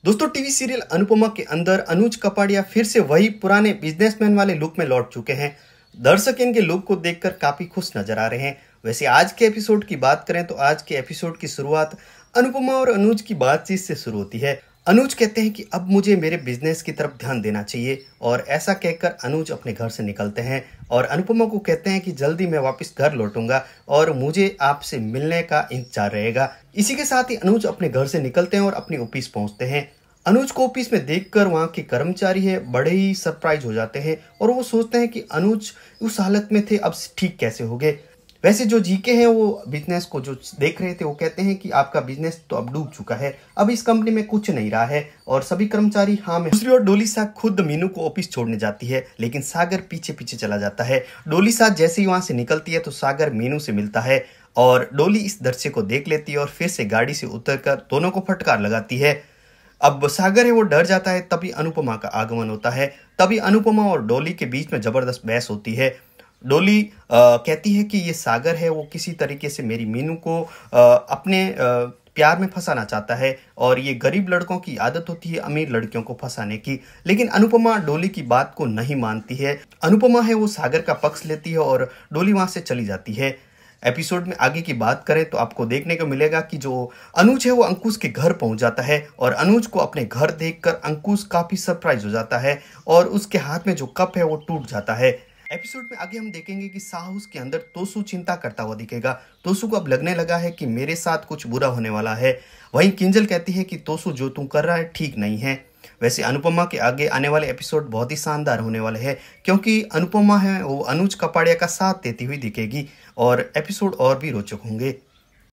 दोस्तों TV serial Anupama के अंदर अनुज कपाड़िया फिर से वही पुराने बिजनेसमैन वाले लुक में लौट चुके हैं। दर्शक इनके लुक को देखकर काफी खुश नजर आ रहे हैं। वैसे आज के एपिसोड की बात करें तो आज के एपिसोड की शुरुआत अनुपमा और अनुज की बातचीत से शुरू होती है। अनुज कहते हैं कि अब मुझे मेरे बिजनेस की तरफ ध्यान देना चाहिए और ऐसा कहकर अनुज अपने घर से निकलते हैं और अनुपमा को कहते हैं कि जल्दी मैं वापस घर लौटूंगा और मुझे आपसे मिलने का इंतजार रहेगा। इसी के साथ ही अनुज अपने घर से निकलते हैं और अपनी ऑफिस पहुंचते हैं। अनुज को ऑफिस में देखकर वहां के कर्मचारी है बड़े ही सरप्राइज हो जाते हैं और वो सोचते हैं कि अनुज उस हालत में थे, अब ठीक कैसे हो गए। वैसे जो जीके हैं वो बिजनेस को जो देख रहे थे वो कहते हैं कि आपका बिजनेस तो अब डूब चुका है, अब इस कंपनी में कुछ नहीं रहा है और सभी कर्मचारी हाँ में। दूसरी ओर डोली सा खुद मीनू को ऑफिस छोड़ने जाती है, लेकिन सागर पीछे पीछे चला जाता है। डोली सा जैसे ही वहां से निकलती है तो सागर मीनू से मिलता है और डोली इस दृश्य को देख लेती है और फिर से गाड़ी से उतरकर दोनों को फटकार लगाती है। अब सागर है वो डर जाता है। तभी अनुपमा का आगमन होता है। तभी अनुपमा और डोली के बीच में जबरदस्त बहस होती है। डोली कहती है कि ये सागर है वो किसी तरीके से मेरी मीनू को अपने प्यार में फंसाना चाहता है और ये गरीब लड़कों की आदत होती है अमीर लड़कियों को फंसाने की। लेकिन अनुपमा डोली की बात को नहीं मानती है। अनुपमा है वो सागर का पक्ष लेती है और डोली वहां से चली जाती है। एपिसोड में आगे की बात करें तो आपको देखने को मिलेगा कि जो अनुज है वो अंकुश के घर पहुंच जाता है और अनुज को अपने घर देखकर अंकुश काफी सरप्राइज हो जाता है और उसके हाथ में जो कप है वो टूट जाता है। एपिसोड में आगे हम देखेंगे कि साहूस के अंदर तोसू चिंता करता हुआ दिखेगा। तोसू को अब लगने लगा है कि मेरे साथ कुछ बुरा होने वाला है। वहीं किंजल कहती है कि तोसू जो तुम कर रहा है ठीक नहीं है। वैसे अनुपमा के आगे आने वाले एपिसोड बहुत ही शानदार होने वाले हैं क्योंकि अनुपमा है वो अनुज कपाड़िया का साथ देती हुई दिखेगी और एपिसोड और भी रोचक होंगे।